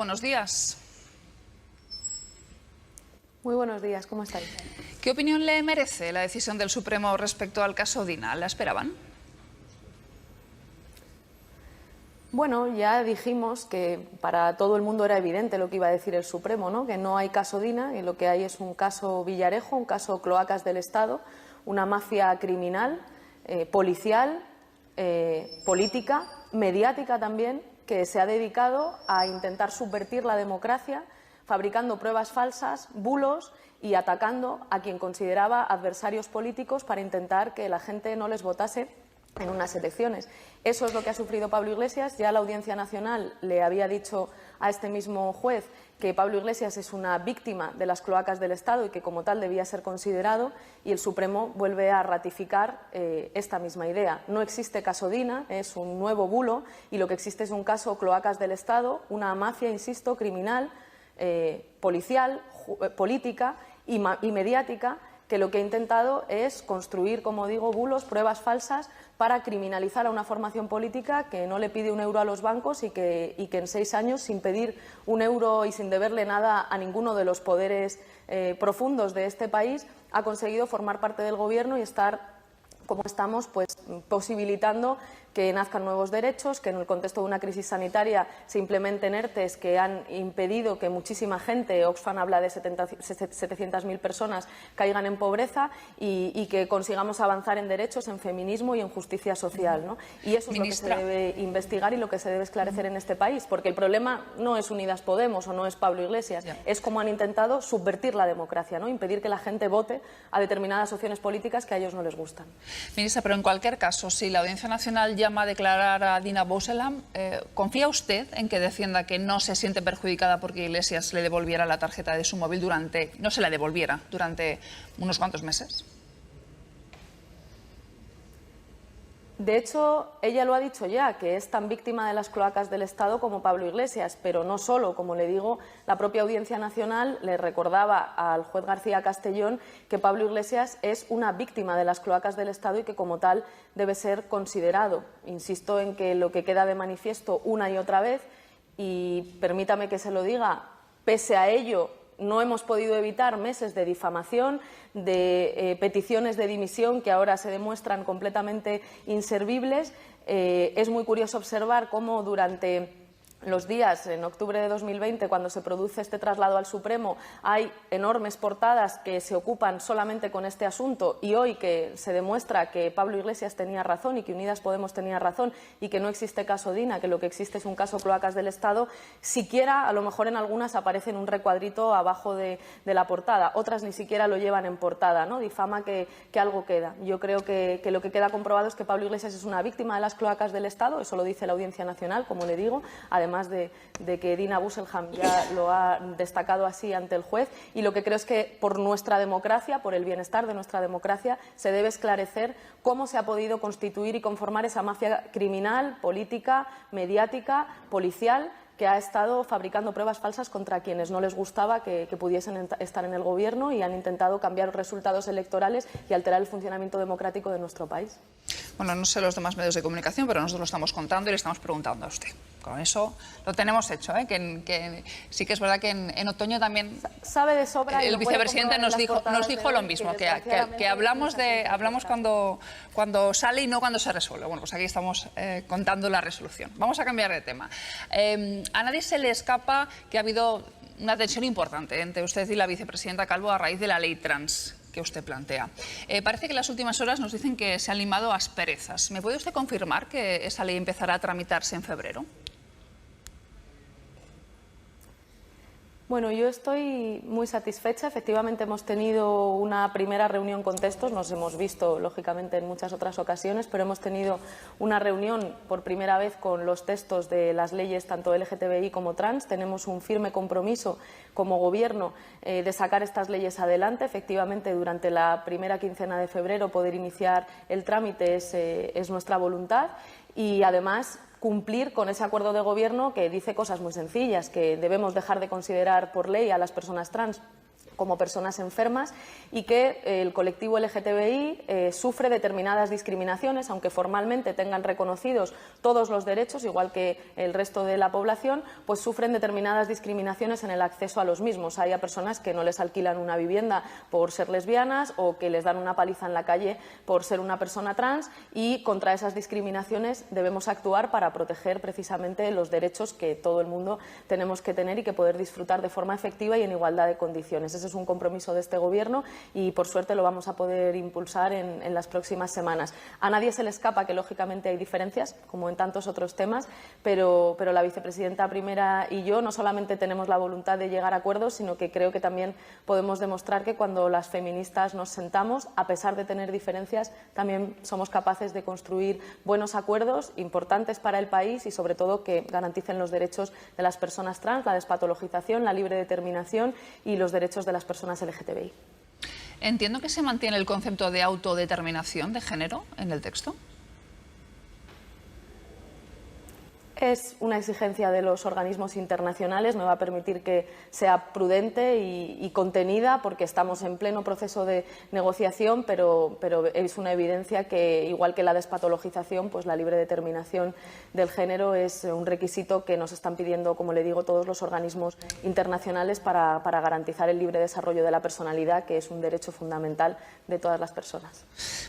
buenos días. Muy buenos días, ¿cómo estáis? ¿Qué opinión le merece la decisión del Supremo respecto al caso Dina? ¿La esperaban? Bueno, ya dijimos que para todo el mundo era evidente lo que iba a decir el Supremo, ¿no? Que no hay caso Dina, y lo que hay es un caso Villarejo, un caso cloacas del Estado, una mafia criminal, policial, política, mediática también, que se ha dedicado a intentar subvertir la democracia, fabricando pruebas falsas, bulos y atacando a quien consideraba adversarios políticos para intentar que la gente no les votase en unas elecciones. Eso es lo que ha sufrido Pablo Iglesias. Ya la Audiencia Nacional le había dicho a este mismo juez que Pablo Iglesias es una víctima de las cloacas del Estado y que como tal debía ser considerado, y el Supremo vuelve a ratificar esta misma idea. No existe caso Dina, es un nuevo bulo, y lo que existe es un caso cloacas del Estado, una mafia, insisto, criminal, policial, política y mediática, que lo que ha intentado es construir, como digo, bulos, pruebas falsas para criminalizar a una formación política que no le pide un euro a los bancos y que en 6 años, sin pedir un euro y sin deberle nada a ninguno de los poderes profundos de este país, ha conseguido formar parte del Gobierno y estar, como estamos, pues posibilitando que nazcan nuevos derechos, que en el contexto de una crisis sanitaria se implementen ERTEs que han impedido que muchísima gente, Oxfam habla de 700.000 personas, caigan en pobreza y que consigamos avanzar en derechos, en feminismo y en justicia social, ¿no? Y eso es Ministra, lo que se debe investigar y lo que se debe esclarecer en este país, porque el problema no es Unidas Podemos o no es Pablo Iglesias, es cómo han intentado subvertir la democracia, ¿no? Impedir que la gente vote a determinadas opciones políticas que a ellos no les gustan. Ministra, pero en cualquier caso, si la Audiencia Nacional llama a declarar a Dina Bouchelham, ¿confía usted en que defienda que no se siente perjudicada porque Iglesias le devolviera la tarjeta de su móvil no se la devolviera durante unos cuantos meses? De hecho, ella lo ha dicho ya, que es tan víctima de las cloacas del Estado como Pablo Iglesias, pero no solo. Como le digo, la propia Audiencia Nacional le recordaba al juez García Castellón que Pablo Iglesias es una víctima de las cloacas del Estado y que como tal debe ser considerado. Insisto en que lo que queda de manifiesto una y otra vez, y permítame que se lo diga, pese a ello, no hemos podido evitar meses de difamación, de peticiones de dimisión que ahora se demuestran completamente inservibles. Es muy curioso observar cómo durante los días, en octubre de 2020, cuando se produce este traslado al Supremo, hay enormes portadas que se ocupan solamente con este asunto, y hoy que se demuestra que Pablo Iglesias tenía razón y que Unidas Podemos tenía razón y que no existe caso Dina, que lo que existe es un caso cloacas del Estado, siquiera, a lo mejor en algunas aparece en un recuadrito abajo de la portada, otras ni siquiera lo llevan en portada, ¿no? Difama que algo queda. Yo creo que lo que queda comprobado es que Pablo Iglesias es una víctima de las cloacas del Estado, eso lo dice la Audiencia Nacional, como le digo, además de que Dina Bouchelham ya lo ha destacado así ante el juez, y lo que creo es que por nuestra democracia, por el bienestar de nuestra democracia, se debe esclarecer cómo se ha podido constituir y conformar esa mafia criminal, política, mediática, policial, que ha estado fabricando pruebas falsas contra quienes no les gustaba que pudiesen estar en el Gobierno, y han intentado cambiar los resultados electorales y alterar el funcionamiento democrático de nuestro país. Bueno, no sé los demás medios de comunicación, pero nosotros lo estamos contando y le estamos preguntando a usted. Con eso lo tenemos hecho, ¿eh? Que sí que es verdad que en otoño también sabe de sobra. El vicepresidente nos dijo lo mismo, que hablamos cuando sale y no cuando se resuelve. Bueno, pues aquí estamos contando la resolución. Vamos a cambiar de tema. A nadie se le escapa que ha habido una tensión importante entre usted y la vicepresidenta Calvo a raíz de la ley trans que usted plantea. Parece que en las últimas horas nos dicen que se han limado asperezas. ¿Me puede usted confirmar que esa ley empezará a tramitarse en febrero? Bueno, yo estoy muy satisfecha. Efectivamente, hemos tenido una primera reunión con textos. Nos hemos visto, lógicamente, en muchas otras ocasiones, pero hemos tenido una reunión por primera vez con los textos de las leyes, tanto LGTBI como trans. Tenemos un firme compromiso como Gobierno de sacar estas leyes adelante. Efectivamente, durante la primera quincena de febrero poder iniciar el trámite es nuestra voluntad, y además cumplir con ese acuerdo de Gobierno que dice cosas muy sencillas, que debemos dejar de considerar por ley a las personas trans como personas enfermas y que el colectivo LGTBI sufre determinadas discriminaciones, aunque formalmente tengan reconocidos todos los derechos, igual que el resto de la población, pues sufren determinadas discriminaciones en el acceso a los mismos. Hay a personas que no les alquilan una vivienda por ser lesbianas o que les dan una paliza en la calle por ser una persona trans, y contra esas discriminaciones debemos actuar para proteger precisamente los derechos que todo el mundo tenemos que tener y que poder disfrutar de forma efectiva y en igualdad de condiciones. Ese es un compromiso de este Gobierno y, por suerte, lo vamos a poder impulsar en las próximas semanas. A nadie se le escapa que, lógicamente, hay diferencias, como en tantos otros temas, pero la vicepresidenta primera y yo no solamente tenemos la voluntad de llegar a acuerdos, sino que creo que también podemos demostrar que cuando las feministas nos sentamos, a pesar de tener diferencias, también somos capaces de construir buenos acuerdos importantes para el país y, sobre todo, que garanticen los derechos de las personas trans, la despatologización, la libre determinación y los derechos de las personas LGTBI. Entiendo que se mantiene el concepto de autodeterminación de género en el texto. Es una exigencia de los organismos internacionales, me va a permitir que sea prudente y contenida, porque estamos en pleno proceso de negociación, pero es una evidencia que, igual que la despatologización, pues la libre determinación del género es un requisito que nos están pidiendo, como le digo, todos los organismos internacionales para garantizar el libre desarrollo de la personalidad, que es un derecho fundamental de todas las personas.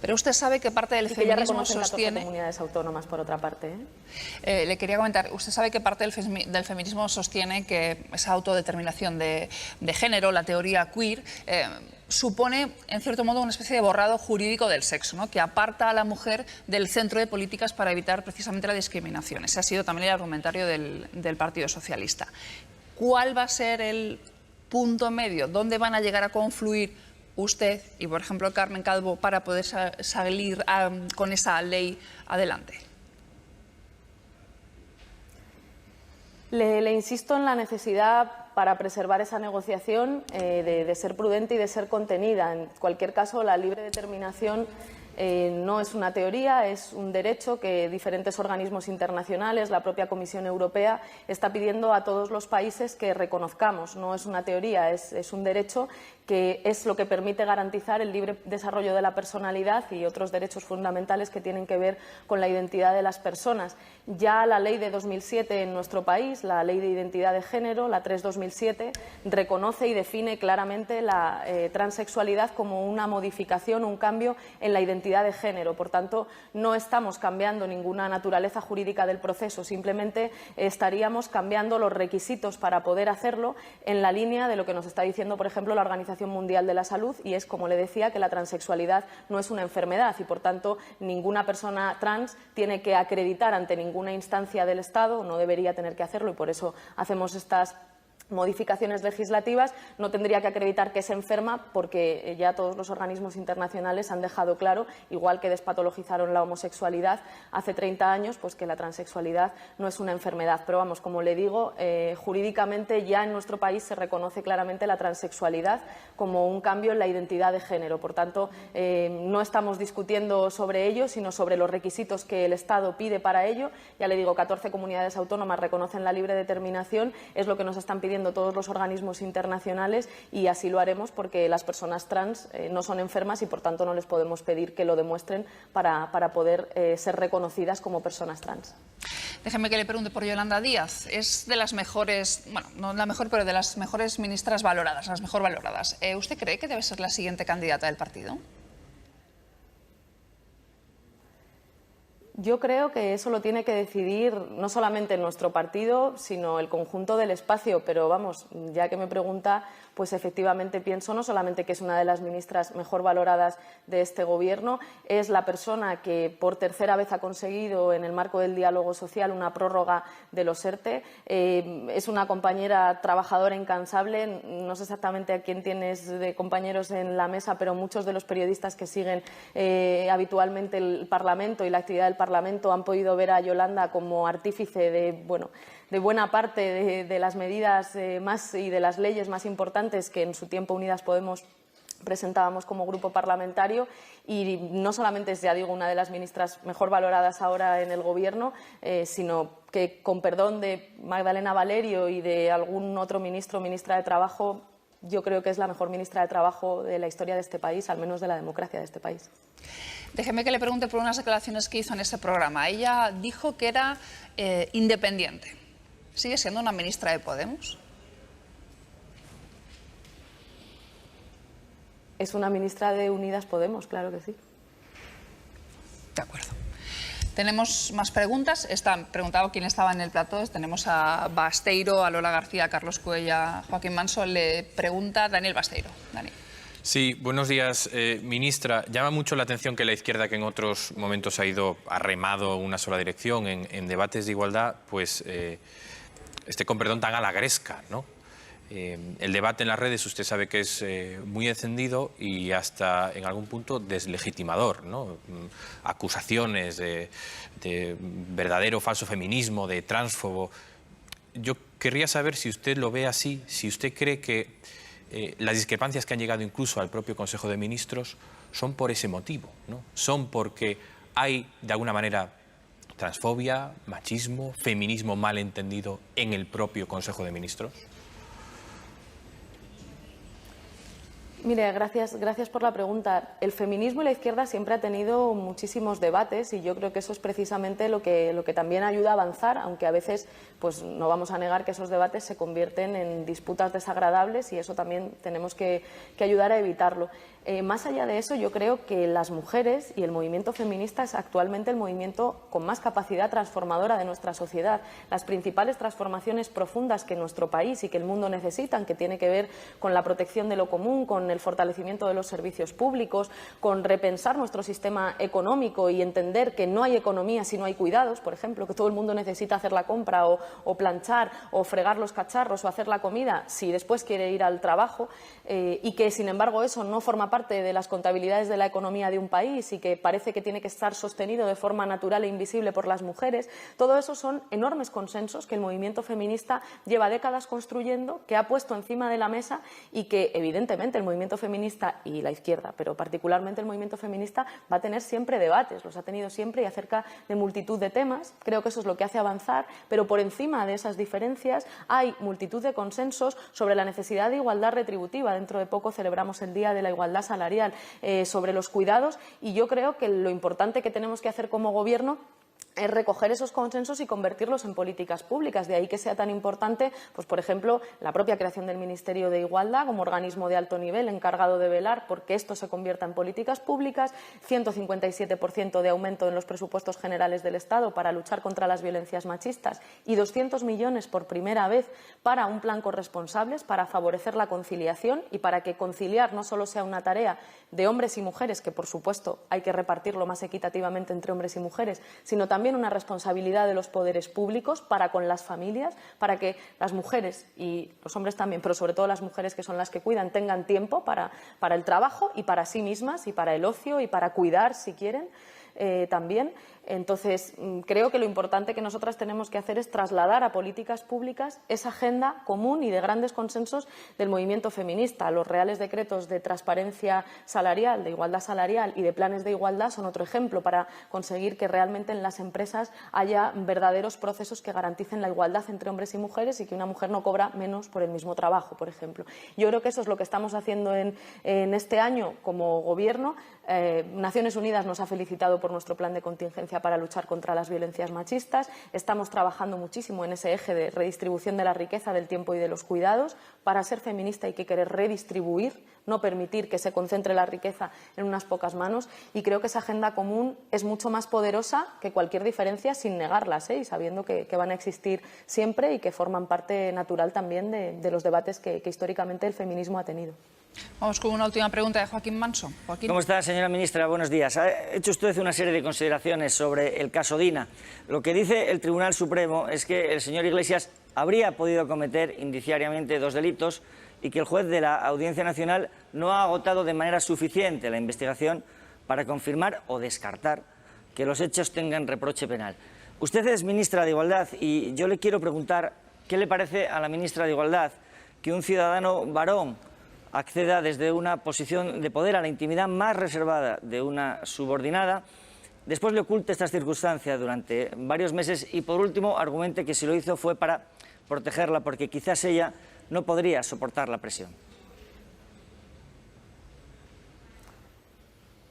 Pero usted sabe que parte del feminismo sostiene... comunidades autónomas, por otra parte. Le quería comentar, usted sabe que parte del feminismo sostiene que esa autodeterminación de género, la teoría queer, supone, en cierto modo, una especie de borrado jurídico del sexo, ¿no?, que aparta a la mujer del centro de políticas para evitar precisamente la discriminación. Ese ha sido también el argumentario del Partido Socialista. ¿Cuál va a ser el punto medio? ¿Dónde van a llegar a confluir usted y, por ejemplo, Carmen Calvo para poder salir con esa ley adelante? Le insisto en la necesidad, para preservar esa negociación, de ser prudente y de ser contenida. En cualquier caso, la libre determinación no es una teoría, es un derecho que diferentes organismos internacionales, la propia Comisión Europea, está pidiendo a todos los países que reconozcamos. No es una teoría, es un derecho que es lo que permite garantizar el libre desarrollo de la personalidad y otros derechos fundamentales que tienen que ver con la identidad de las personas. Ya la ley de 2007 en nuestro país, la Ley de Identidad de Género, la 3/2007, reconoce y define claramente la transexualidad como una modificación, un cambio en la identidad de género. Por tanto, no estamos cambiando ninguna naturaleza jurídica del proceso, simplemente estaríamos cambiando los requisitos para poder hacerlo en la línea de lo que nos está diciendo, por ejemplo, la Organización Mundial de la Salud, y es, como le decía, que la transexualidad no es una enfermedad y, por tanto, ninguna persona trans tiene que acreditar ante ninguna instancia del Estado, no debería tener que hacerlo, y por eso hacemos estas modificaciones legislativas. No tendría que acreditar que es enferma, porque ya todos los organismos internacionales han dejado claro, igual que despatologizaron la homosexualidad hace 30 años, pues que la transexualidad no es una enfermedad. Pero vamos, como le digo, jurídicamente ya en nuestro país se reconoce claramente la transexualidad como un cambio en la identidad de género. Por tanto, no estamos discutiendo sobre ello, sino sobre los requisitos que el Estado pide para ello. Ya le digo, 14 comunidades autónomas reconocen la libre determinación, es lo que nos están pidiendo todos los organismos internacionales, y así lo haremos, porque las personas trans no son enfermas y, por tanto, no les podemos pedir que lo demuestren para poder ser reconocidas como personas trans. Déjeme que le pregunte por Yolanda Díaz. Es de las mejores, bueno, no la mejor, pero de las mejores ministras valoradas, las mejor valoradas. ¿Usted cree que debe ser la siguiente candidata del partido? Yo creo que eso lo tiene que decidir no solamente nuestro partido, sino el conjunto del espacio. Pero vamos, ya que me pregunta, pues efectivamente pienso no solamente que es una de las ministras mejor valoradas de este Gobierno, es la persona que por tercera vez ha conseguido, en el marco del diálogo social, una prórroga de los ERTE. Es una compañera trabajadora incansable. No sé exactamente a quién tienes de compañeros en la mesa, pero muchos de los periodistas que siguen habitualmente el Parlamento y la actividad del Parlamento han podido ver a Yolanda como artífice de buena parte de las medidas más y de las leyes más importantes que en su tiempo Unidas Podemos presentábamos como grupo parlamentario, y no solamente es, ya digo, una de las ministras mejor valoradas ahora en el Gobierno, sino que, con perdón de Magdalena Valerio y de algún otro ministro o ministra de Trabajo, yo creo que es la mejor ministra de Trabajo de la historia de este país, al menos de la democracia de este país. Déjeme que le pregunte por unas declaraciones que hizo en ese programa. Ella dijo que era independiente. ¿Sigue siendo una ministra de Podemos? Es una ministra de Unidas Podemos, claro que sí. De acuerdo. Tenemos más preguntas. Están preguntado quién estaba en el plató. Tenemos a Basteiro, a Lola García, a Carlos Cuella, Joaquín Manso. Le pregunta Daniel Basteiro. Daniel. Sí, buenos días, ministra. Llama mucho la atención que la izquierda, que en otros momentos ha remado una sola dirección en debates de igualdad, pues esté con perdón tan a la gresca, ¿no? El debate en las redes usted sabe que es muy encendido y hasta en algún punto deslegitimador, ¿no? Acusaciones de verdadero o falso feminismo, de tránsfobo. Yo querría saber si usted lo ve así, si usted cree que las discrepancias que han llegado incluso al propio Consejo de Ministros son por ese motivo, ¿no? Son porque hay de alguna manera transfobia, machismo, feminismo mal entendido en el propio Consejo de Ministros. Mire, gracias por la pregunta. El feminismo y la izquierda siempre ha tenido muchísimos debates y yo creo que eso es precisamente lo que también ayuda a avanzar, aunque a veces pues no vamos a negar que esos debates se convierten en disputas desagradables y eso también tenemos que ayudar a evitarlo. Más allá de eso, yo creo que las mujeres y el movimiento feminista es actualmente el movimiento con más capacidad transformadora de nuestra sociedad. Las principales transformaciones profundas que nuestro país y que el mundo necesitan, que tiene que ver con la protección de lo común, con el fortalecimiento de los servicios públicos, con repensar nuestro sistema económico y entender que no hay economía si no hay cuidados, por ejemplo, que todo el mundo necesita hacer la compra o planchar o fregar los cacharros o hacer la comida si después quiere ir al trabajo y que, sin embargo, eso no forma parte de las contabilidades de la economía de un país y que parece que tiene que estar sostenido de forma natural e invisible por las mujeres. Todo eso son enormes consensos que el movimiento feminista lleva décadas construyendo, que ha puesto encima de la mesa y que, evidentemente, el movimiento feminista y la izquierda, pero particularmente el movimiento feminista, va a tener siempre debates, los ha tenido siempre y acerca de multitud de temas. Creo que eso es lo que hace avanzar, pero por encima de esas diferencias hay multitud de consensos sobre la necesidad de igualdad retributiva. Dentro de poco celebramos el Día de la Igualdad Salarial, sobre los cuidados, y yo creo que lo importante que tenemos que hacer como Gobierno es recoger esos consensos y convertirlos en políticas públicas. De ahí que sea tan importante, pues, por ejemplo, la propia creación del Ministerio de Igualdad como organismo de alto nivel encargado de velar porque esto se convierta en políticas públicas, 157% de aumento en los presupuestos generales del Estado para luchar contra las violencias machistas y 200 millones por primera vez para un plan corresponsables para favorecer la conciliación y para que conciliar no solo sea una tarea de hombres y mujeres, que por supuesto hay que repartirlo más equitativamente entre hombres y mujeres, sino también una responsabilidad de los poderes públicos para con las familias, para que las mujeres y los hombres también, pero sobre todo las mujeres que son las que cuidan, tengan tiempo para el trabajo y para sí mismas y para el ocio y para cuidar si quieren también. Entonces, creo que lo importante que nosotras tenemos que hacer es trasladar a políticas públicas esa agenda común y de grandes consensos del movimiento feminista. Los reales decretos de transparencia salarial, de igualdad salarial y de planes de igualdad son otro ejemplo para conseguir que realmente en las empresas haya verdaderos procesos que garanticen la igualdad entre hombres y mujeres y que una mujer no cobra menos por el mismo trabajo, por ejemplo. Yo creo que eso es lo que estamos haciendo en este año como Gobierno. Naciones Unidas nos ha felicitado por nuestro plan de contingencia para luchar contra las violencias machistas. Estamos trabajando muchísimo en ese eje de redistribución de la riqueza, del tiempo y de los cuidados. Para ser feminista hay que querer redistribuir, no permitir que se concentre la riqueza en unas pocas manos. Y creo que esa agenda común es mucho más poderosa que cualquier diferencia, sin negarlas, y sabiendo que van a existir siempre y que forman parte natural también de los debates que históricamente el feminismo ha tenido. Vamos con una última pregunta de Joaquín Manso. Joaquín. ¿Cómo está, señora ministra? Buenos días. Ha hecho usted una serie de consideraciones sobre el caso Dina. Lo que dice el Tribunal Supremo es que el señor Iglesias habría podido cometer indiciariamente 2 delitos y que el juez de la Audiencia Nacional no ha agotado de manera suficiente la investigación para confirmar o descartar que los hechos tengan reproche penal. Usted es ministra de Igualdad y yo le quiero preguntar qué le parece a la ministra de Igualdad que un ciudadano varón acceda desde una posición de poder a la intimidad más reservada de una subordinada, después le oculte estas circunstancias durante varios meses y, por último, argumente que si lo hizo fue para protegerla porque quizás ella no podría soportar la presión.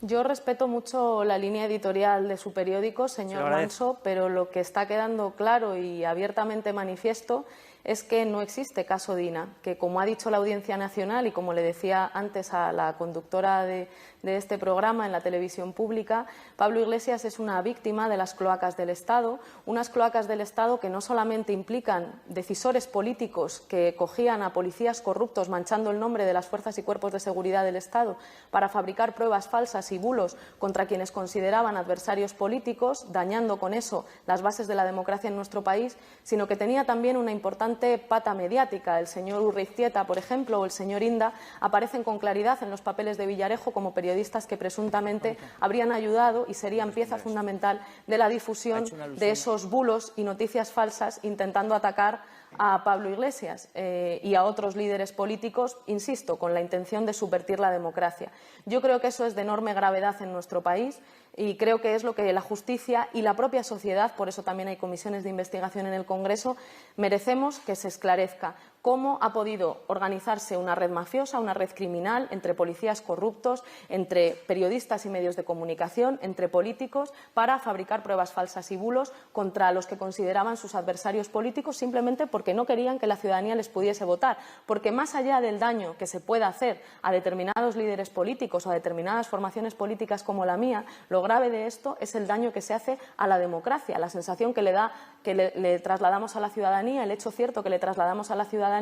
Yo respeto mucho la línea editorial de su periódico, señor Manso, pero lo que está quedando claro y abiertamente manifiesto es que no existe caso Dina, que como ha dicho la Audiencia Nacional y como le decía antes a la conductora de este programa en la televisión pública, Pablo Iglesias es una víctima de las cloacas del Estado, unas cloacas del Estado que no solamente implican decisores políticos que cogían a policías corruptos manchando el nombre de las fuerzas y cuerpos de seguridad del Estado para fabricar pruebas falsas y bulos contra quienes consideraban adversarios políticos, dañando con eso las bases de la democracia en nuestro país, sino que tenía también una importante pata mediática. El señor Urreiztieta, por ejemplo, o el señor Inda aparecen con claridad en los papeles de Villarejo como periodistas que presuntamente habrían ayudado y serían pieza fundamental de la difusión de esos bulos y noticias falsas intentando atacar a Pablo Iglesias y a otros líderes políticos, insisto, con la intención de subvertir la democracia. Yo creo que eso es de enorme gravedad en nuestro país y creo que es lo que la justicia y la propia sociedad, por eso también hay comisiones de investigación en el Congreso, merecemos que se esclarezca cómo ha podido organizarse una red mafiosa, una red criminal entre policías corruptos, entre periodistas y medios de comunicación, entre políticos, para fabricar pruebas falsas y bulos contra los que consideraban sus adversarios políticos simplemente porque no querían que la ciudadanía les pudiese votar. Porque más allá del daño que se pueda hacer a determinados líderes políticos o a determinadas formaciones políticas como la mía, lo grave de esto es el daño que se hace a la democracia, la sensación que le trasladamos a la ciudadanía, el hecho cierto que le trasladamos a la ciudadanía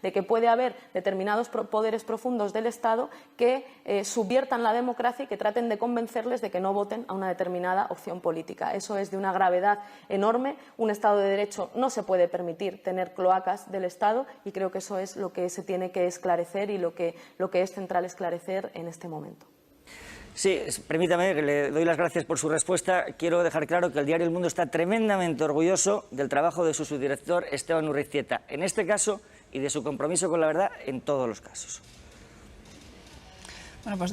de que puede haber determinados poderes profundos del Estado que subviertan la democracia y que traten de convencerles de que no voten a una determinada opción política. Eso es de una gravedad enorme. Un Estado de Derecho no se puede permitir tener cloacas del Estado y creo que eso es lo que se tiene que esclarecer y lo que es central esclarecer en este momento. Sí, permítame, que le doy las gracias por su respuesta. Quiero dejar claro que el diario El Mundo está tremendamente orgulloso del trabajo de su subdirector Esteban Urreiztieta, en este caso, y de su compromiso con la verdad en todos los casos. Bueno, pues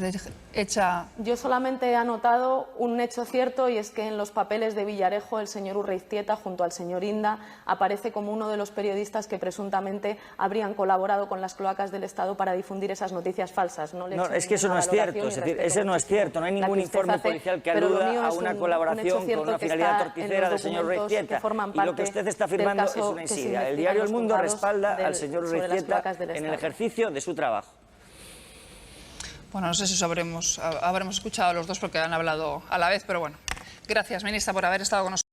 hecha... Yo solamente he anotado un hecho cierto y es que en los papeles de Villarejo el señor Urreiztieta junto al señor Inda aparece como uno de los periodistas que presuntamente habrían colaborado con las cloacas del Estado para difundir esas noticias falsas. No, es que eso no es cierto, es decir, ese no es cierto, no hay ningún informe policial que aluda a una colaboración con una finalidad torticera del señor Urreiztieta. Y lo que usted está afirmando es una insidia. El diario El Mundo respalda al señor Urreiztieta en el ejercicio de su trabajo. Bueno, no sé si habremos escuchado a los dos porque han hablado a la vez, pero bueno. Gracias, ministra, por haber estado con nosotros.